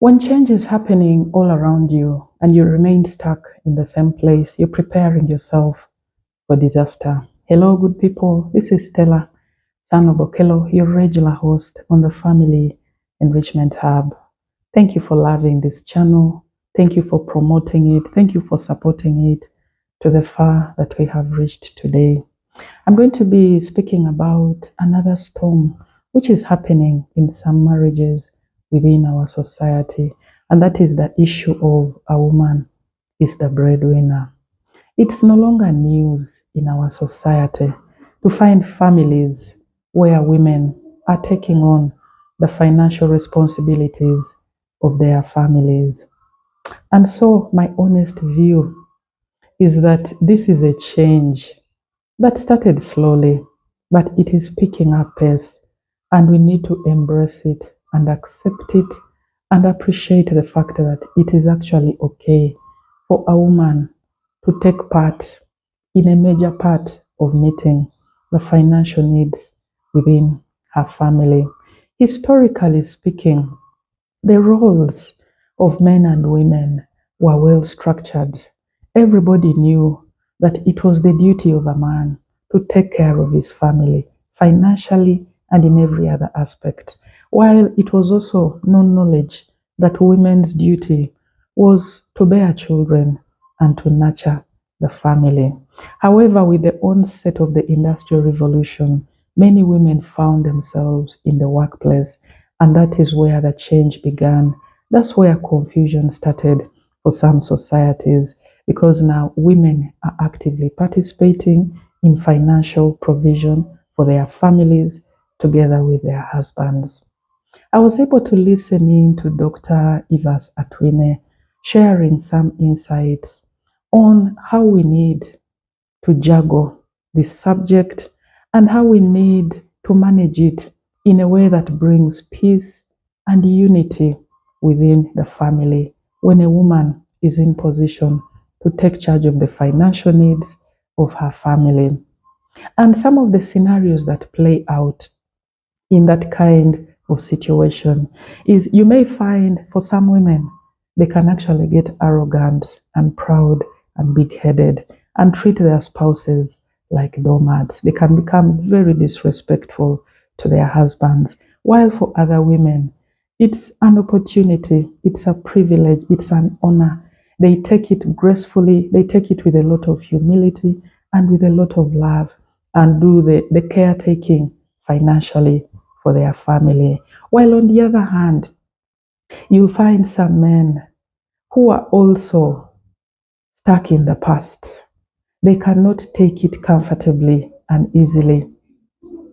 When change is happening all around you and you remain stuck in the same place, you're preparing yourself for disaster. Hello, good people. This is Stella Sanobokelo, your regular host on the Family Enrichment Hub. Thank you for loving this channel. Thank you for promoting it. Thank you for supporting it to the far that we have reached today. I'm going to be speaking about another storm which is happening in some marriages within our society, and that is the issue of a woman is the breadwinner. It's no longer news in our society to find families where women are taking on the financial responsibilities of their families. And so, my honest view is that this is a change that started slowly, but it is picking up pace, and we need to embrace it and accept it and appreciate the fact that it is actually okay for a woman to take part in a major part of meeting the financial needs within her family. Historically speaking, the roles of men and women were well structured. Everybody knew that it was the duty of a man to take care of his family financially and in every other aspect, while it was also known knowledge that women's duty was to bear children and to nurture the family. However, with the onset of the Industrial Revolution, many women found themselves in the workplace, and that is where the change began. That's where confusion started for some societies because now women are actively participating in financial provision for their families together with their husbands. I was able to listen in to Dr. Ivas Atwine sharing some insights on how we need to juggle this subject and how we need to manage it in a way that brings peace and unity within the family when a woman is in position to take charge of the financial needs of her family. And some of the scenarios that play out in that kind of situation is you may find for some women they can actually get arrogant and proud and big-headed and treat their spouses like doormats. They can become very disrespectful to their husbands, while for other women it's an opportunity, it's a privilege, it's an honor. They take it gracefully, they take it with a lot of humility and with a lot of love and do the caretaking financially for their family. While on the other hand, you'll find some men who are also stuck in the past. They cannot take it comfortably and easily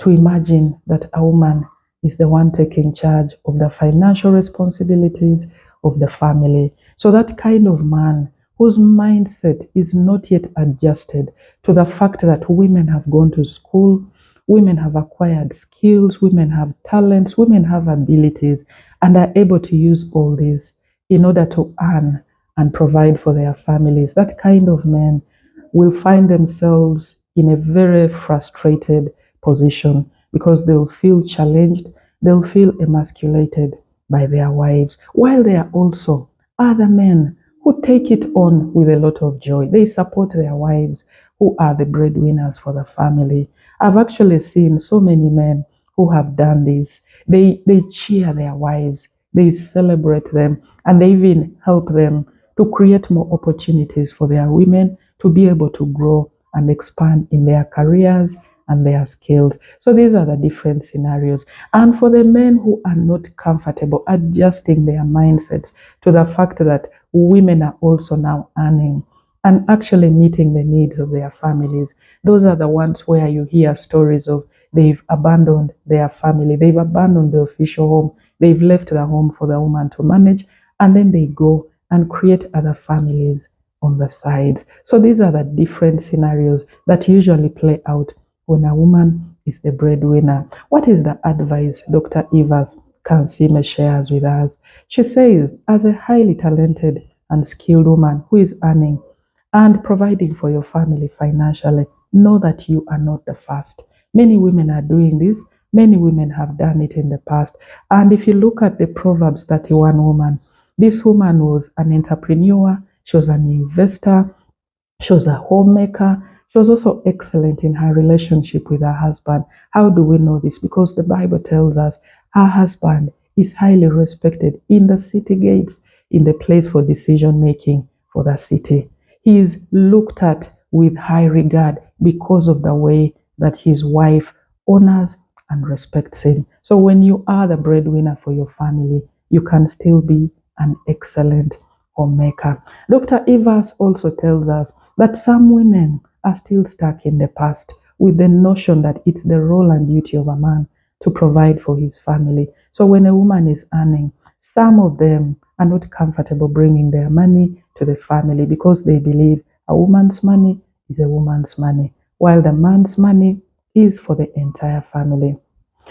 to imagine that a woman is the one taking charge of the financial responsibilities of the family. So that kind of man whose mindset is not yet adjusted to the fact that women have gone to school, women have acquired skills, women have talents, women have abilities, and are able to use all this in order to earn and provide for their families. That kind of men will find themselves in a very frustrated position because they'll feel challenged, they'll feel emasculated by their wives, while there are also other men who take it on with a lot of joy. They support their wives who are the breadwinners for the family. I've actually seen so many men who have done this. They cheer their wives, they celebrate them, and they even help them to create more opportunities for their women to be able to grow and expand in their careers and their skills. So these are the different scenarios. And for the men who are not comfortable adjusting their mindsets to the fact that women are also now earning and actually meeting the needs of their families, those are the ones where you hear stories of they've abandoned their family, they've abandoned the official home, they've left the home for the woman to manage, and then they go and create other families on the sides. So these are the different scenarios that usually play out when a woman is the breadwinner. What is the advice Dr. Evas Kansime shares with us? She says, as a highly talented and skilled woman who is earning and providing for your family financially, know that you are not the first. Many women are doing this. Many women have done it in the past. And if you look at the Proverbs 31 woman, This woman was an entrepreneur, she was an investor, she was a homemaker. She was also excellent in her relationship with her husband. How do we know this? Because the Bible tells us her husband is highly respected in the city gates, in the place for decision making for the city. He is looked at with high regard because of the way that his wife honors and respects him. So when you are the breadwinner for your family, you can still be an excellent homemaker. Dr. Evans also tells us that some women are still stuck in the past with the notion that it's the role and duty of a man to provide for his family. So when a woman is earning, some of them are not comfortable bringing their money to the family because they believe a woman's money is a woman's money, while the man's money is for the entire family.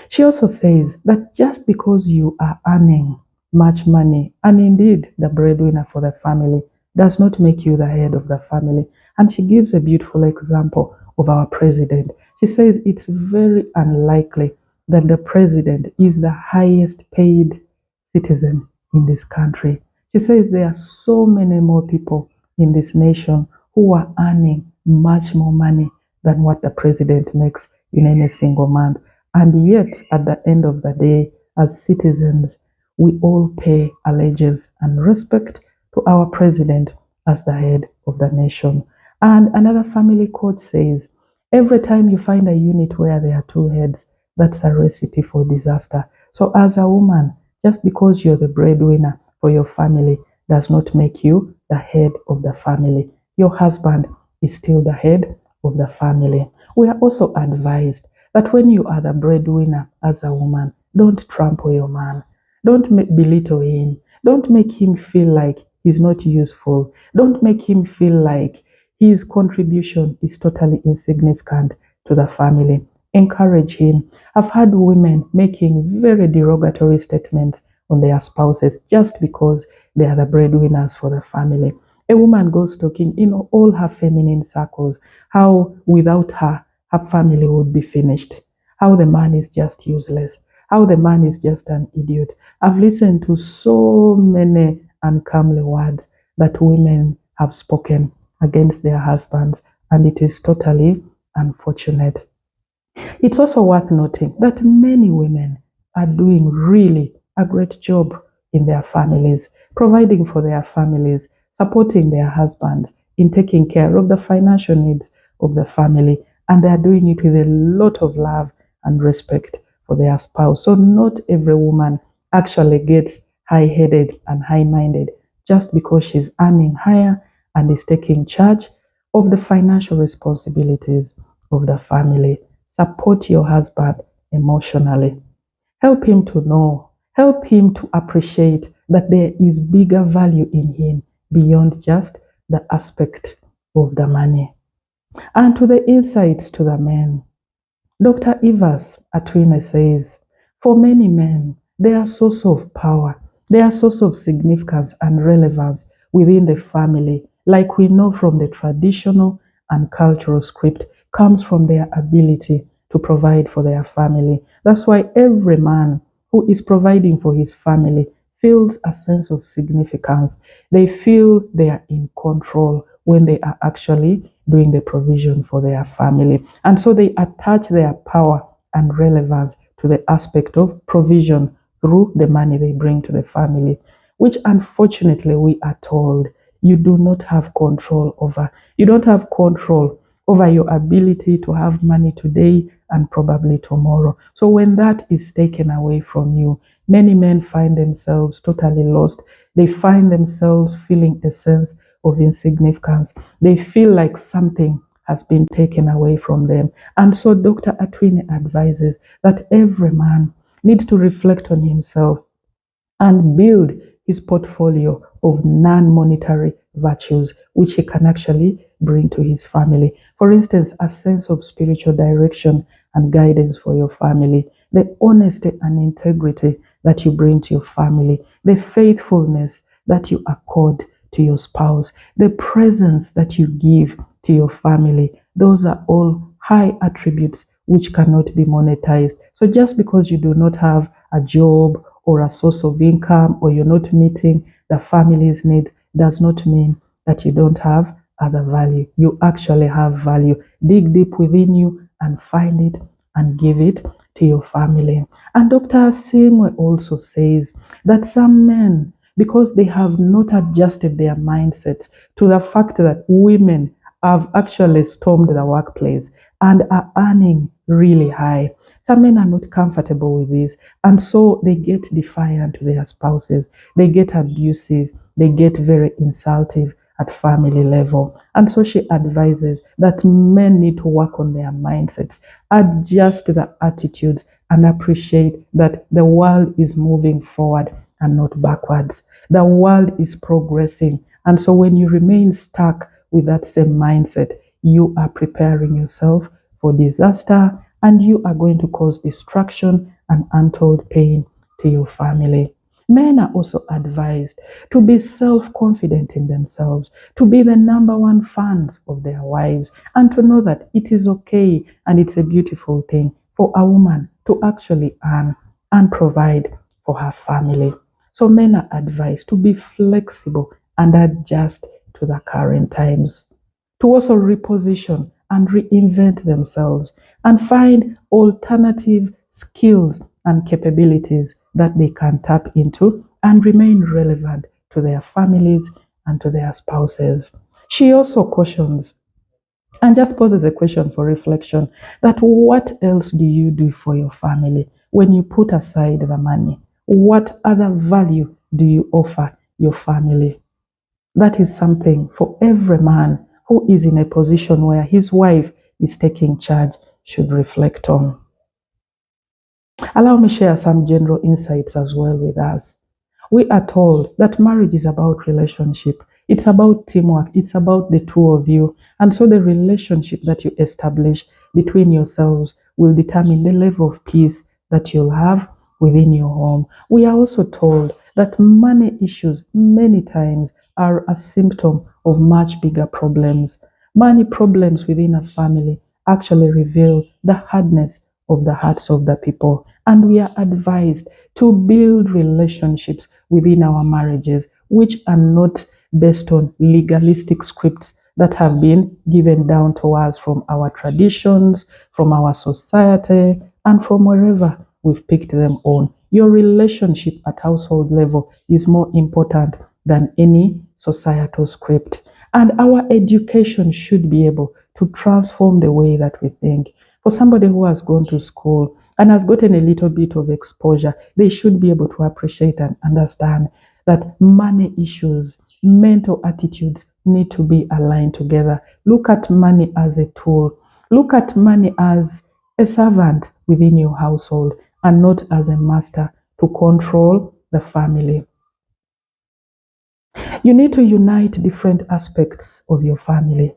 She also says that just because you are earning much money and indeed the breadwinner for the family does not make you the head of the family. And she gives a beautiful example of our president. She says it's very unlikely that the president is the highest paid citizen in this country. She says there are so many more people in this nation who are earning much more money than what the president makes in any single month. And yet, at the end of the day, as citizens, we all pay allegiance and respect to our president as the head of the nation. And another family quote says, every time you find a unit where there are two heads, that's a recipe for disaster. So, as a woman, just because you're the breadwinner for your family does not make you the head of the family. Your husband is still the head of the family. We are also advised that when you are the breadwinner as a woman, don't trample your man. Don't belittle him. Don't make him feel like he's not useful. Don't make him feel like his contribution is totally insignificant to the family. Encourage him. I've had women making very derogatory statements on their spouses just because they are the breadwinners for the family. A woman goes talking in all her feminine circles how without her, her family would be finished, how the man is just useless, how the man is just an idiot. I've listened to so many uncomely words that women have spoken against their husbands, and it is totally unfortunate. It's also worth noting that many women are doing really a great job in their families, providing for their families, supporting their husbands in taking care of the financial needs of the family, and they are doing it with a lot of love and respect for their spouse. So, not every woman actually gets high headed and high minded just because she's earning higher and is taking charge of the financial responsibilities of the family. Support your husband emotionally. Help him to know, help him to appreciate that there is bigger value in him beyond just the aspect of the money. And to the insights to the men, Dr. Evers Atwine says, for many men, they are source of power, they are source of significance and relevance within the family, like we know from the traditional and cultural script, comes from their ability to provide for their family. That's why every man who is providing for his family feels a sense of significance. They feel they are in control when they are actually doing the provision for their family. And so they attach their power and relevance to the aspect of provision through the money they bring to the family, which unfortunately we are told you do not have control over. You don't have control over your ability to have money today and probably tomorrow. So when that is taken away from you, many men find themselves totally lost. They find themselves feeling a sense of insignificance. They feel like something has been taken away from them. And so Dr. Atwine advises that every man needs to reflect on himself and build his portfolio of non monetary virtues which he can actually bring to his family. For instance, a sense of spiritual direction and guidance for your family, the honesty and integrity that you bring to your family, the faithfulness that you accord to your spouse, the presence that you give to your family. Those are all high attributes which cannot be monetized. So just because you do not have a job or a source of income or you're not meeting the family's needs does not mean that you don't have other value. You actually have value. Dig deep within you and find it and give it to your family. And Dr. Simwe also says that some men, because they have not adjusted their mindsets to the fact that women have actually stormed the workplace and are earning really high. Some men are not comfortable with this, and so they get defiant to their spouses, they get abusive, they get very insultive at family level. And so she advises that men need to work on their mindsets, adjust the attitudes, and appreciate that the world is moving forward and not backwards. The world is progressing. And so when you remain stuck with that same mindset, you are preparing yourself for disaster and you are going to cause destruction and untold pain to your family. Men are also advised to be self confident in themselves, to be the number one fans of their wives, and to know that it is okay and it's a beautiful thing for a woman to actually earn and provide for her family. So, men are advised to be flexible and adjust to the current times, to also reposition and reinvent themselves and find alternative skills and capabilities that they can tap into and remain relevant to their families and to their spouses. She also cautions and just poses a question for reflection that what else do you do for your family when you put aside the money? What other value do you offer your family? That is something for every man who is in a position where his wife is taking charge should reflect on. Allow me share some general insights as well with us. We are told that marriage is about relationship. It's about teamwork. It's about the two of you. And so the relationship that you establish between yourselves will determine the level of peace that you'll have within your home. We are also told that money issues many times are a symptom of much bigger problems. Money problems within a family actually reveal the hardness of the hearts of the people. And we are advised to build relationships within our marriages, which are not based on legalistic scripts that have been given down to us from our traditions, from our society, and from wherever we've picked them on. Your relationship at household level is more important than any societal script. And our education should be able to transform the way that we think. For somebody who has gone to school and has gotten a little bit of exposure, they should be able to appreciate and understand that money issues, mental attitudes need to be aligned together. Look at money as a tool. Look at money as a servant within your household and not as a master to control the family. You need to unite different aspects of your family.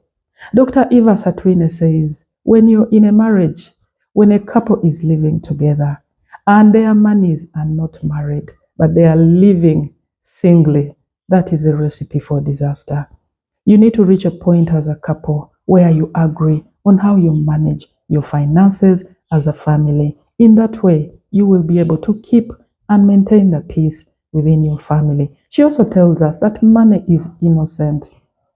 Dr. Eva Satwine says, when you're in a marriage, when a couple is living together and their monies are not married, but they are living singly, that is a recipe for disaster. You need to reach a point as a couple where you agree on how you manage your finances as a family. In that way, you will be able to keep and maintain the peace within your family. She also tells us that money is innocent.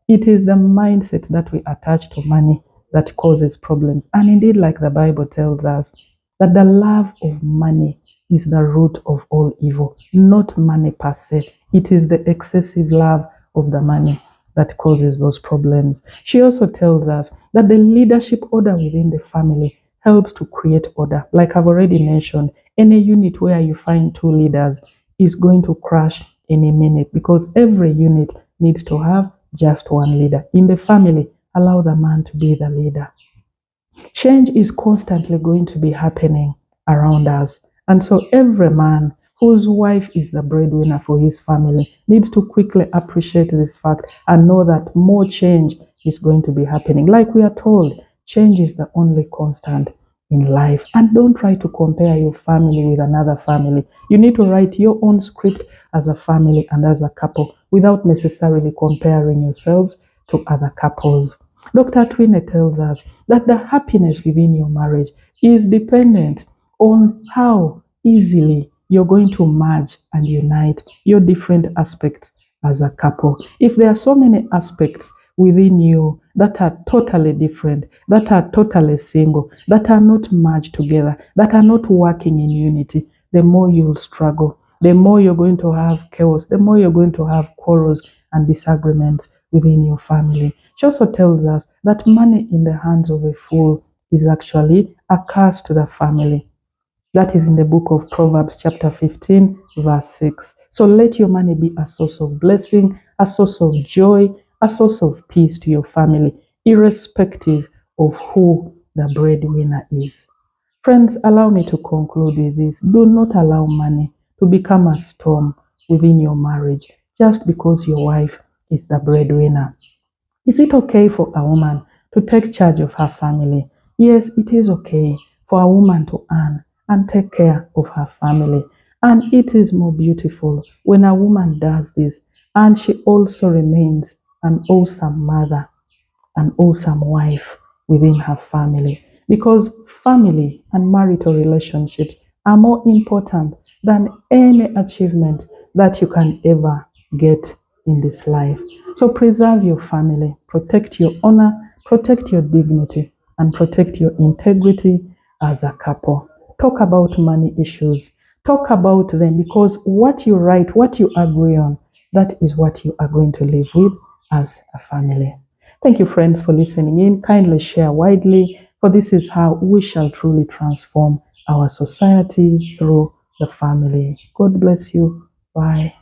It is the mindset that we attach to money that causes problems. And indeed, like the Bible tells us, that the love of money is the root of all evil, not money per se. It is the excessive love of the money that causes those problems. She also tells us that the leadership order within the family helps to create order. Like I've already mentioned, any unit where you find two leaders is going to crash any minute because every unit needs to have just one leader. In the family, allow the man to be the leader. Change is constantly going to be happening around us. And so every man whose wife is the breadwinner for his family needs to quickly appreciate this fact and know that more change is going to be happening. Like we are told, change is the only constant in life. And don't try to compare your family with another family. You need to write your own script as a family and as a couple without necessarily comparing yourselves to other couples. Dr. Twine tells us that the happiness within your marriage is dependent on how easily you're going to merge and unite your different aspects as a couple. If there are so many aspects within you that are totally different, that are totally single, that are not merged together, that are not working in unity, the more you'll struggle, the more you're going to have chaos, the more you're going to have quarrels and disagreements within your family. She also tells us that money in the hands of a fool is actually a curse to the family. That is in the book of Proverbs, chapter 15, verse 6. So let your money be a source of blessing, a source of joy, a source of peace to your family, irrespective of who the breadwinner is. Friends, allow me to conclude with this. Do not allow money to become a storm within your marriage just because your wife is the breadwinner. Is it okay for a woman to take charge of her family? Yes, it is okay for a woman to earn and take care of her family. And it is more beautiful when a woman does this and she also remains an awesome mother, an awesome wife within her family. Because family and marital relationships are more important than any achievement that you can ever get in this life. So preserve your family, protect your honor, protect your dignity, and protect your integrity as a couple. Talk about money issues. Talk about them because what you write, what you agree on, that is what you are going to live with as a family. Thank you, friends, for listening in. Kindly share widely, for this is how we shall truly transform our society through the family. God bless you. Bye.